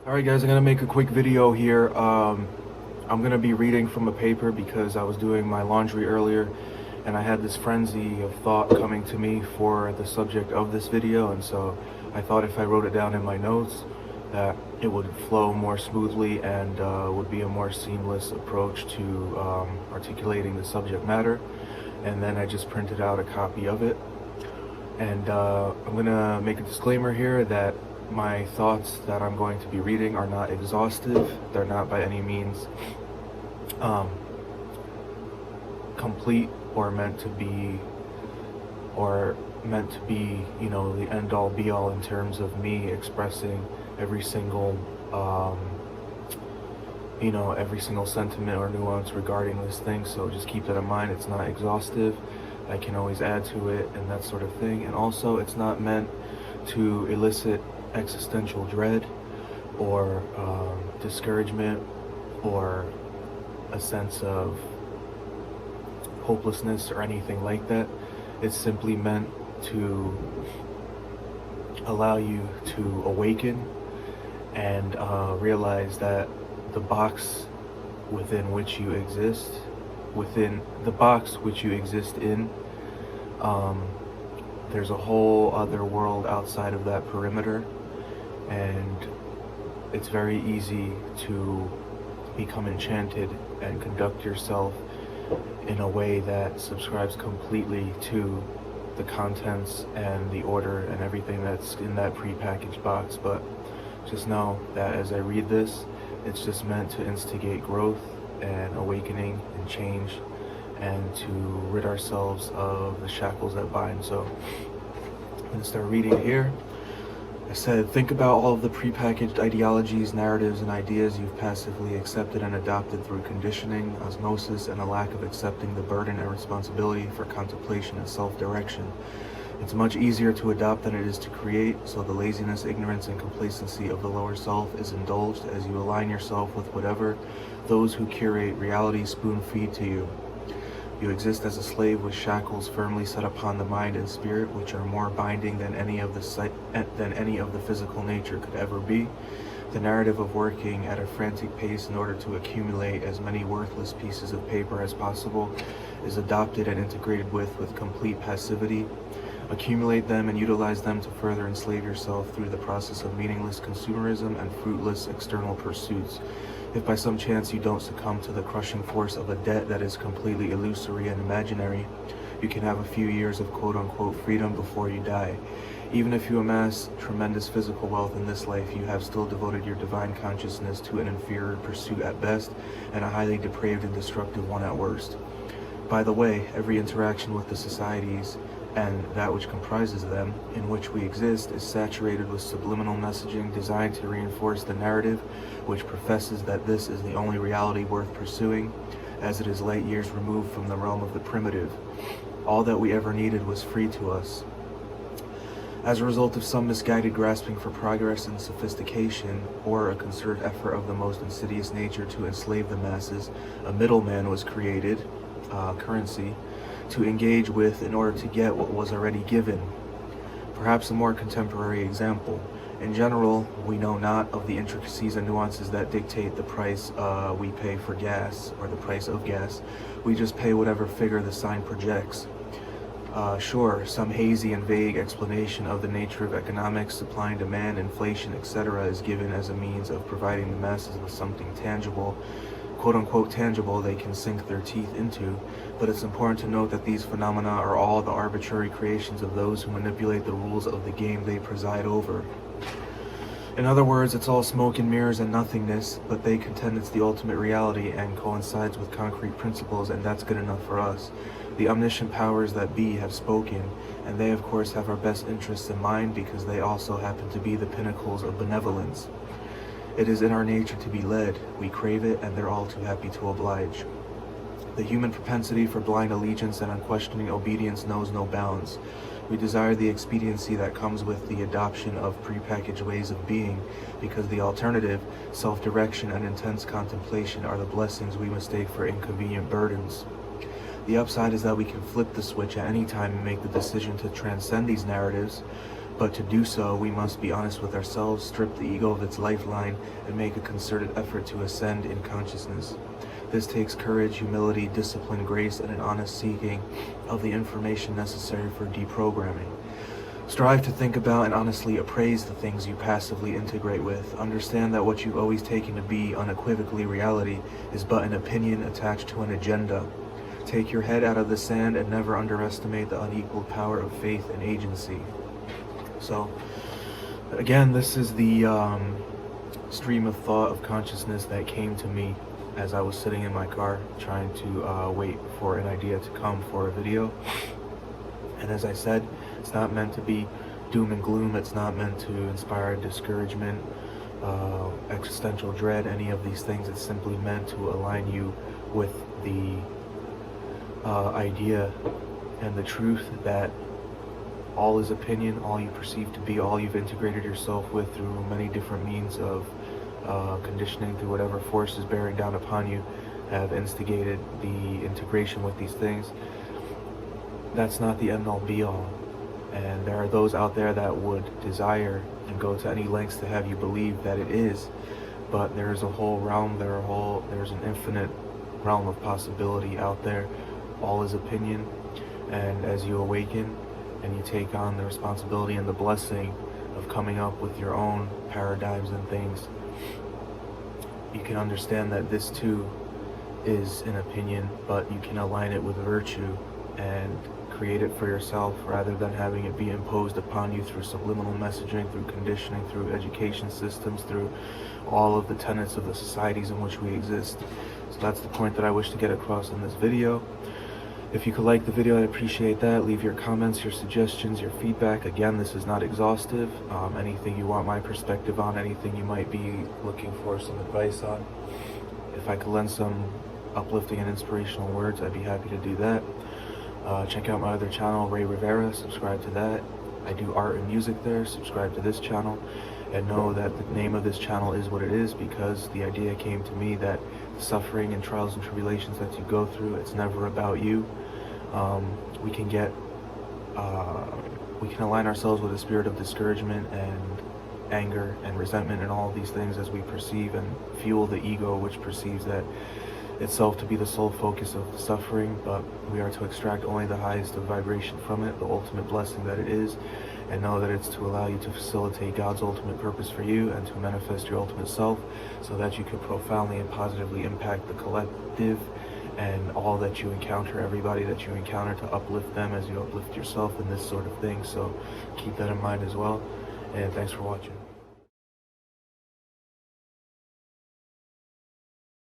Alright guys, I'm going to make a quick video here. I'm going to be reading from a paper because I was doing my laundry earlier and I had this frenzy of thought coming to me for the subject of this video, and so I thought if I wrote it down in my notes that it would flow more smoothly and would be a more seamless approach to articulating the subject matter. And then I just printed out a copy of it. And I'm going to make a disclaimer here that my thoughts that I'm going to be reading are not exhaustive. They're not by any means complete or meant to be, you know, the end all be all in terms of me expressing every single, every single sentiment or nuance regarding this thing. So just keep that in mind. It's not exhaustive. I can always add to it and that sort of thing. And also, it's not meant to elicit existential dread or discouragement or a sense of hopelessness or anything like that. It's simply meant to allow you to awaken and realize that the box within which you exist, within the box which you exist in, there's a whole other world outside of that perimeter, and it's very easy to become enchanted and conduct yourself in a way that subscribes completely to the contents and the order and everything that's in that prepackaged box. But just know that as I read this, it's just meant to instigate growth and awakening and change, and to rid ourselves of the shackles that bind. So I'm going to start reading here. I said, think about all of the prepackaged ideologies, narratives, and ideas you've passively accepted and adopted through conditioning, osmosis, and a lack of accepting the burden and responsibility for contemplation and self-direction. It's much easier to adopt than it is to create, so the laziness, ignorance, and complacency of the lower self is indulged as you align yourself with whatever those who curate reality spoon-feed to you. You exist as a slave with shackles firmly set upon the mind and spirit, which are more binding than any of the physical nature could ever be. The narrative of working at a frantic pace in order to accumulate as many worthless pieces of paper as possible is adopted and integrated with complete passivity. Accumulate them and utilize them to further enslave yourself through the process of meaningless consumerism and fruitless external pursuits. If by some chance you don't succumb to the crushing force of a debt that is completely illusory and imaginary, you can have a few years of quote-unquote freedom before you die. Even if you amass tremendous physical wealth in this life, you have still devoted your divine consciousness to an inferior pursuit at best and a highly depraved and destructive one at worst. By the way, every interaction with the societies and that which comprises them, in which we exist, is saturated with subliminal messaging designed to reinforce the narrative which professes that this is the only reality worth pursuing, as it is light years removed from the realm of the primitive. All that we ever needed was free to us. As a result of some misguided grasping for progress and sophistication, or a concerted effort of the most insidious nature to enslave the masses, a middleman was created, currency, to engage with in order to get what was already given. Perhaps a more contemporary example. In general, we know not of the intricacies and nuances that dictate the price we pay for gas, or the price of gas. We just pay whatever figure the sign projects. Sure, some hazy and vague explanation of the nature of economics, supply and demand, inflation, etc. is given as a means of providing the masses with something tangible, quote-unquote tangible, they can sink their teeth into, but it's important to note that these phenomena are all the arbitrary creations of those who manipulate the rules of the game they preside over. In other words, it's all smoke and mirrors and nothingness, but they contend it's the ultimate reality and coincides with concrete principles, and that's good enough for us. The omniscient powers that be have spoken, and they of course have our best interests in mind because they also happen to be the pinnacles of benevolence. It is in our nature to be led. We crave it, and they're all too happy to oblige. The human propensity for blind allegiance and unquestioning obedience knows no bounds. We desire the expediency that comes with the adoption of prepackaged ways of being, because the alternative, self-direction and intense contemplation, are the blessings we mistake for inconvenient burdens. The upside is that we can flip the switch at any time and make the decision to transcend these narratives, But to do so, we must be honest with ourselves, strip the ego of its lifeline, and make a concerted effort to ascend in consciousness. This takes courage, humility, discipline, grace, and an honest seeking of the information necessary for deprogramming. Strive to think about and honestly appraise the things you passively integrate with. Understand that what you've always taken to be unequivocally reality is but an opinion attached to an agenda. Take your head out of the sand and never underestimate the unequaled power of faith and agency. So, again, this is the stream of thought of consciousness that came to me as I was sitting in my car trying to wait for an idea to come for a video. And as I said, it's not meant to be doom and gloom. It's not meant to inspire discouragement, existential dread, any of these things. It's simply meant to align you with the idea and the truth that all is opinion, all you perceive to be, all you've integrated yourself with through many different means of conditioning, through whatever forces bearing down upon you have instigated the integration with these things. That's not the end all be all. And there are those out there that would desire and go to any lengths to have you believe that it is, but there's a whole realm, there's an infinite realm of possibility out there. All is opinion, and as you awaken and you take on the responsibility and the blessing of coming up with your own paradigms and things, you can understand that this too is an opinion, but you can align it with virtue and create it for yourself rather than having it be imposed upon you through subliminal messaging, through conditioning, through education systems, through all of the tenets of the societies in which we exist. So that's the point that I wish to get across in this video. If you could like the video, I'd appreciate that. Leave your comments, your suggestions, your feedback. Again, this is not exhaustive. Anything you want my perspective on, anything you might be looking for some advice on. If I could lend some uplifting and inspirational words, I'd be happy to do that. Check out my other channel, Ray Rivera. Subscribe to that. I do art and music there. Subscribe to this channel. And know that the name of this channel is what it is because the idea came to me that the suffering and trials and tribulations that you go through, it's never about you. We can align ourselves with a spirit of discouragement and anger and resentment and all of these things as we perceive and fuel the ego, which perceives that itself to be the sole focus of the suffering, but we are to extract only the highest of vibration from it, the ultimate blessing that it is, and know that it's to allow you to facilitate God's ultimate purpose for you and to manifest your ultimate self so that you could profoundly and positively impact the collective and all that you encounter, everybody that you encounter, to uplift them as you uplift yourself and this sort of thing. So keep that in mind as well, and thanks for watching.